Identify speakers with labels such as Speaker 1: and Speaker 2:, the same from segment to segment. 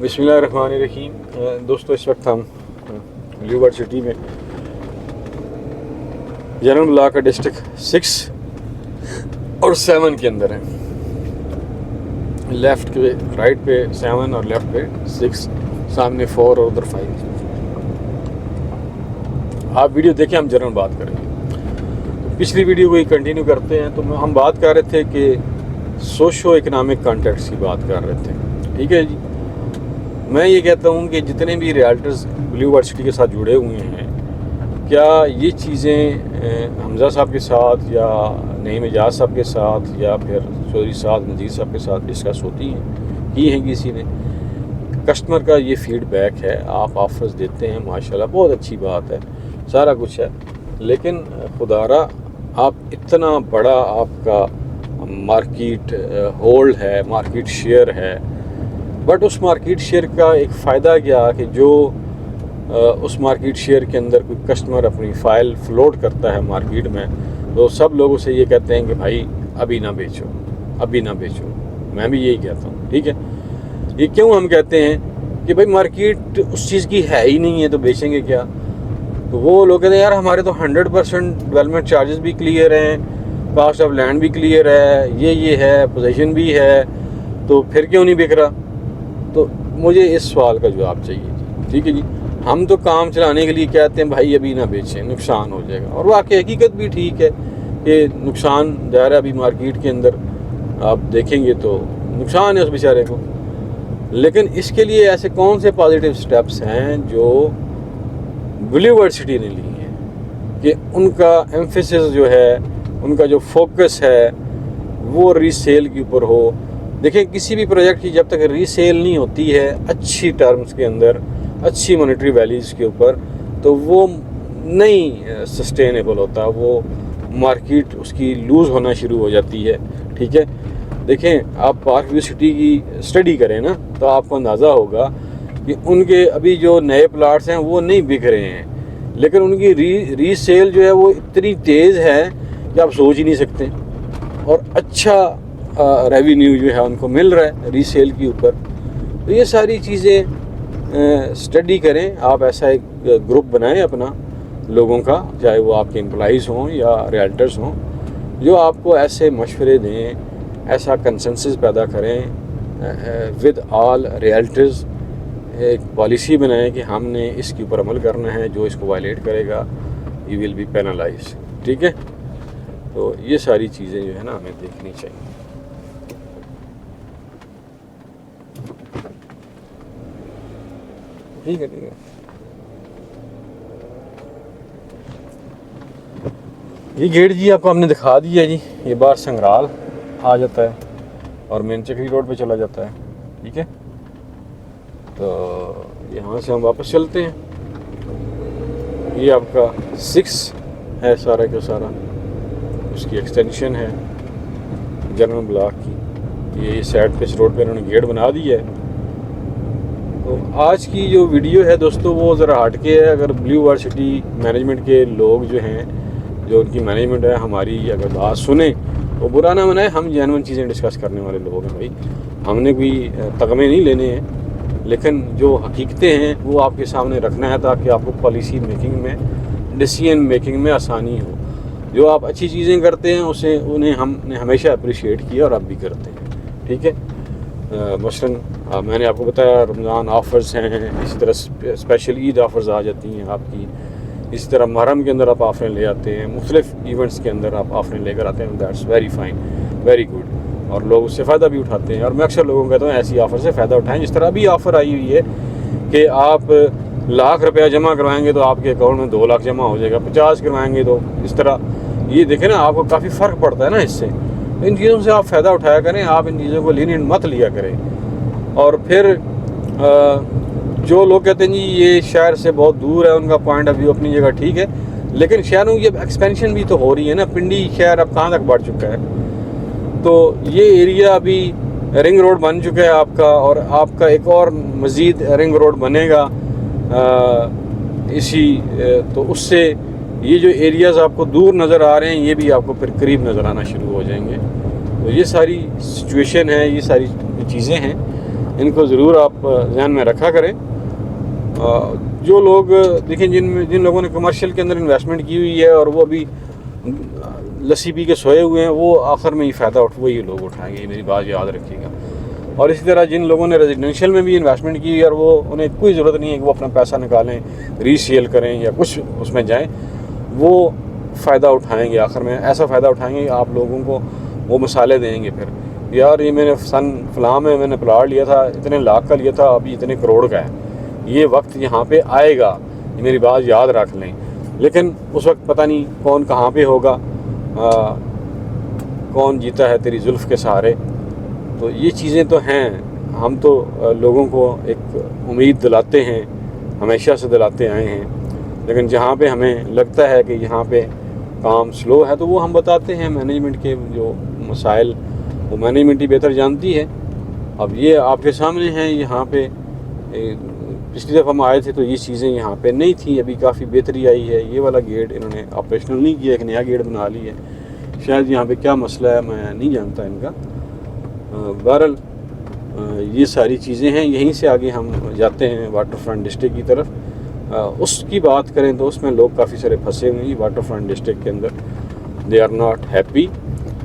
Speaker 1: बिस्मिल्लाहिर्रहमानिर्रहीम। दोस्तों, इस वक्त हम ब्लू बर्ड सिटी में जनरल ब्लॉक का डिस्ट्रिक्ट 6 और 7 के अंदर हैं। लेफ़्ट पे राइट पे 7 और लेफ़्ट पे 6, सामने 4 और उधर 5। आप वीडियो देखें, हम जनरल बात करेंगे। पिछली वीडियो को ही कंटिन्यू करते हैं। तो हम बात कर रहे थे कि सोशो इकनॉमिक कॉन्टेक्स्ट की बात कर रहे थे। ठीक है जी। मैं ये कहता हूँ कि जितने भी रियल्टर्स ब्लू बर्ड सिटी के साथ जुड़े हुए हैं, क्या ये चीज़ें हमज़ा साहब के साथ या नईम एजाज साहब के साथ या फिर चौधरी साहब मजीद साहब के साथ डिस्कस होती हैं, की हैं किसी ने? कस्टमर का ये फीडबैक है, आप ऑफर्स देते हैं, माशाल्लाह बहुत अच्छी बात है, सारा कुछ है। लेकिन खुदारा आप इतना बड़ा आपका मार्केट होल्ड है, मार्केट शेयर है, बट उस मार्केट शेयर का एक फ़ायदा क्या कि जो उस मार्केट शेयर के अंदर कोई कस्टमर अपनी फ़ाइल फ्लोट करता है मार्केट में, तो सब लोगों से ये कहते हैं कि भाई अभी ना बेचो, अभी ना बेचो। मैं भी यही कहता हूँ। ठीक है। ये क्यों हम कहते हैं कि भाई मार्केट उस चीज़ की है ही नहीं है तो बेचेंगे क्या? तो वो लोग कहते हैं यार हमारे तो 100% डेवलपमेंट चार्जेस भी क्लियर हैं, कॉस्ट ऑफ लैंड भी क्लियर है, ये है, पोजीशन भी है, तो फिर क्यों नहीं बिक रहा? तो मुझे इस सवाल का जवाब चाहिए जी। ठीक है जी। हम तो काम चलाने के लिए कहते हैं भाई अभी ना बेचें, नुकसान हो जाएगा। और वाकई हकीकत भी ठीक है कि नुकसान ज़ाहिर है, अभी मार्केट के अंदर आप देखेंगे तो नुकसान है उस बेचारे को। लेकिन इसके लिए ऐसे कौन से पॉजिटिव स्टेप्स हैं जो ब्लू बर्ड सिटी ने ली हैं कि उनका एम्फेसिस जो है, उनका जो फोकस है वो रीसेल के ऊपर हो। देखिए, किसी भी प्रोजेक्ट की जब तक रीसेल नहीं होती है अच्छी टर्म्स के अंदर, अच्छी मॉनेटरी वैल्यूज़ के ऊपर, तो वो नहीं सस्टेनेबल होता, वो मार्केट उसकी लूज़ होना शुरू हो जाती है। ठीक है। देखें, आप पार्क व्यू सिटी की स्टडी करें ना, तो आपको अंदाज़ा होगा कि उनके अभी जो नए प्लाट्स हैं वो नहीं बिक रहे हैं, लेकिन उनकी रीसेल जो है वो इतनी तेज़ है कि आप सोच ही नहीं सकते। और अच्छा रेवेन्यू जो है उनको मिल रहा है रीसेल के ऊपर। तो ये सारी चीज़ें स्टडी करें आप। ऐसा एक ग्रुप बनाएं अपना लोगों का, चाहे वो आपके एम्प्लॉइज़ हों या रियल्टर्स हों, जो आपको ऐसे मशवरे दें, ऐसा कंसेंसस पैदा करें विद ऑल रियल्टर्स। एक पॉलिसी बनाएं कि हमने इसके ऊपर अमल करना है, जो इसको वायलेट करेगा ही विल बी पेनलाइज। ठीक है। तो ये सारी चीज़ें जो है ना हमें देखनी चाहिए। ठीक है। ठीक है। ये गेट जी आपको हमने दिखा दिया जी। ये बाहर संग्राल आ जाता है और मेन चक्री रोड पे चला जाता है। ठीक है। तो यहाँ से हम वापस चलते हैं। ये आपका 6 है सारा का सारा, उसकी एक्सटेंशन है जनरल ब्लॉक की। ये साइड पे इस रोड पे इन्होंने गेट बना दिया है। तो आज की जो वीडियो है दोस्तों वो ज़रा हट के है। अगर ब्लू बर्ड सिटी मैनेजमेंट के लोग जो हैं, जो उनकी मैनेजमेंट है, हमारी अगर बात सुने तो बुरा ना मनाए। हम जेन्युइन चीज़ें डिस्कस करने वाले लोग हैं भाई, हमने कोई तगमे नहीं लेने हैं, लेकिन जो हकीकतें हैं वो आपके सामने रखना है ताकि आपको पॉलिसी मेकिंग में, डिसीजन मेकिंग में आसानी हो। जो आप अच्छी चीज़ें करते हैं उन्हें हमने हमेशा अप्रिशिएट किया और अब भी करते हैं। ठीक है। मसलन मैंने आपको बताया रमज़ान ऑफ़र्स हैं, इसी तरह स्पेशल ईद ऑफ़र्स आ जाती हैं आपकी, इसी तरह मुहर्रम के अंदर आप ऑफ़रें ले आते हैं, मुख्तलिफ़ इवेंट्स के अंदर आप ऑफ़रें लेकर आते हैं। That's very fine, very good, और लोग उससे फ़ायदा भी उठाते हैं। और मैं अक्सर लोगों को कहता हूँ ऐसी ऑफ़र से फ़ायदा उठाएँ। जिस तरह अभी ऑफ़र आई हुई है कि आप ₹1,00,000 जमा करवाएंगे तो आपके अकाउंट में 2 लाख जमा हो जाएगा, 50 करवाएंगे तो इस तरह। ये देखें ना, आपको काफ़ी फ़र्क पड़ता है ना इससे। इन चीज़ों से आप फ़ायदा उठाया करें, आप इन चीज़ों को लीनियंट मत लिया करें। और फिर जो लोग कहते हैं जी ये शहर से बहुत दूर है, उनका पॉइंट ऑफ व्यू अपनी जगह ठीक है, लेकिन शहरों की अब एक्सपेंशन भी तो हो रही है ना। पिंडी शहर अब कहाँ तक बढ़ चुका है, तो ये एरिया अभी रिंग रोड बन चुका है आपका, और आपका एक और मज़ीद रिंग रोड बनेगा तो उससे ये जो एरियाज़ आपको दूर नज़र आ रहे हैं ये भी आपको फिर करीब नज़र आना शुरू हो जाएंगे। तो ये सारी सिचुएशन है, ये सारी चीज़ें हैं। इनको ज़रूर आप ध्यान में रखा करें। जो लोग देखें जिन लोगों ने कमर्शियल के अंदर इन्वेस्टमेंट की हुई है और वो अभी लस्सी पी के सोए हुए हैं, वो आखिर में ही फ़ायदा वही लोग उठाएंगे, मेरी बात याद रखिएगा। और इसी तरह जिन लोगों ने रेजिडेंशियल में भी इन्वेस्टमेंट की और वो उन्हें कोई ज़रूरत नहीं है कि वो अपना पैसा निकालें, रीसेल करें या कुछ उसमें जाएं, वो फ़ायदा उठाएंगे। आखिर में ऐसा फ़ायदा उठाएंगे कि आप लोगों को वो मिसालें देंगे फिर, यार ये मैंने फलां में मैंने प्लाट लिया था, इतने लाख का लिया था, अभी इतने करोड़ का है। ये वक्त यहाँ पे आएगा, ये मेरी बात याद रख लें। लेकिन उस वक्त पता नहीं कौन कहाँ पे होगा, कौन जीता है तेरी जुल्फ़ के सहारे। तो ये चीज़ें तो हैं, हम तो लोगों को एक उम्मीद दिलाते हैं, हमेशा से दिलाते आए हैं। लेकिन जहाँ पे हमें लगता है कि यहाँ पे काम स्लो है, तो वो हम बताते हैं। मैनेजमेंट के जो मसाइल वो मैनेजमेंट ही बेहतर जानती है। अब ये आपके सामने हैं, यहाँ पे पिछली दफ़ा हम आए थे तो ये चीज़ें यहाँ पे नहीं थी, अभी काफ़ी बेहतरी आई है। ये वाला गेट इन्होंने ऑपरेशनल नहीं किया, एक नया गेट बना लिया है। शायद यहाँ पे क्या मसला है मैं नहीं जानता इनका। बहरहाल ये सारी चीज़ें हैं। यहीं से आगे हम जाते हैं वाटर फ्रंट डिस्ट्रिक्ट की तरफ। उसकी बात करें तो उसमें लोग काफ़ी सारे फंसे हुए हैं वाटर फ्रंट डिस्ट्रिक्ट के अंदर, दे आर नॉट हैप्पी।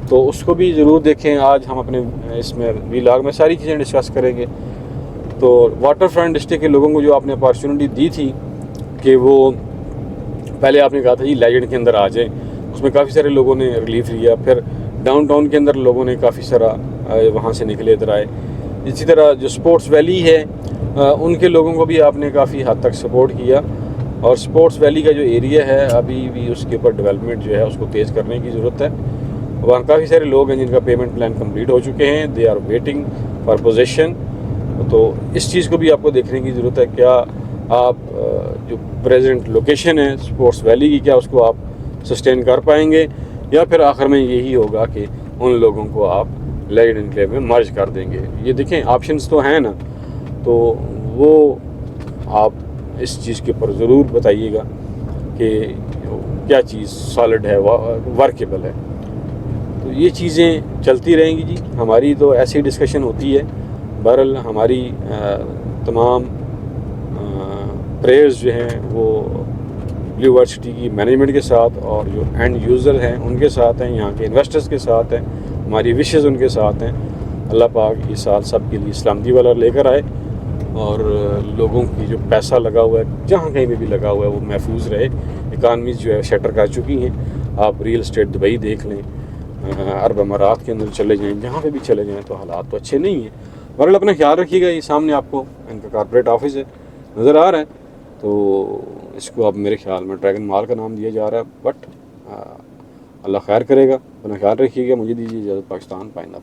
Speaker 1: तो उसको भी ज़रूर देखें। आज हम अपने इसमें व्लॉग में सारी चीज़ें डिस्कस करेंगे। तो वाटर फ्रंट डिस्ट्रिक्ट के लोगों को जो आपने अपॉर्चुनिटी दी थी कि वो पहले आपने कहा था जी लेजेंड के अंदर आ जाएं, उसमें काफ़ी सारे लोगों ने रिलीफ लिया। फिर डाउनटाउन के अंदर लोगों ने काफ़ी सारा वहाँ से निकले इधर आए। इसी तरह जो स्पोर्ट्स वैली है उनके लोगों को भी आपने काफ़ी हद तक सपोर्ट किया। और स्पोर्ट्स वैली का जो एरिया है अभी भी उसके ऊपर डेवलपमेंट जो है उसको तेज़ करने की ज़रूरत है। वहाँ काफ़ी सारे लोग हैं जिनका पेमेंट प्लान कंप्लीट हो चुके हैं, they are waiting for possession. तो इस चीज़ को भी आपको देखने की ज़रूरत है। क्या आप जो प्रेजेंट लोकेशन है स्पोर्ट्स वैली की, क्या उसको आप सस्टेन कर पाएंगे, या फिर आखिर में यही होगा कि उन लोगों को आप लेजेंड एनक्लेव में मर्ज कर देंगे। ये देखें ऑप्शंस तो हैं ना, तो वो आप इस चीज़ के ऊपर ज़रूर बताइएगा कि क्या चीज़ सॉलिड है, वर्केबल है। तो ये चीज़ें चलती रहेंगी जी, हमारी तो ऐसी डिस्कशन होती है। बहरहाल हमारी तमाम प्रेयर्स जो हैं वो ब्लू वर्ल्ड सिटी की मैनेजमेंट के साथ और जो एंड यूज़र हैं उनके साथ हैं, यहाँ के इन्वेस्टर्स के साथ हैं, हमारी विशेज़ उनके साथ हैं। अल्लाह पाक इस साल सब के लिए सलामती वाला लेकर आए और लोगों की जो पैसा लगा हुआ है जहाँ कहीं पे भी लगा हुआ है वो महफूज रहे। इकानमीज़ जो है शटर कर चुकी हैं। आप रियल एस्टेट दुबई देख लें, अरब अमारात के अंदर चले जाएँ, जहाँ पे भी चले जाएँ तो हालात तो अच्छे नहीं हैं। बहरहाल अपना ख्याल रखिएगा। ये सामने आपको इनका कॉर्पोरेट ऑफिस है, नज़र आ रहा है। तो इसको अब मेरे ख्याल में ड्रैगन मॉल का नाम दिया जा रहा है, बट अल्लाह खैर करेगा। अपना ख्याल रखिएगा। मुझे दीजिए इजाज़त। पाकिस्तान पाइंदाबाद।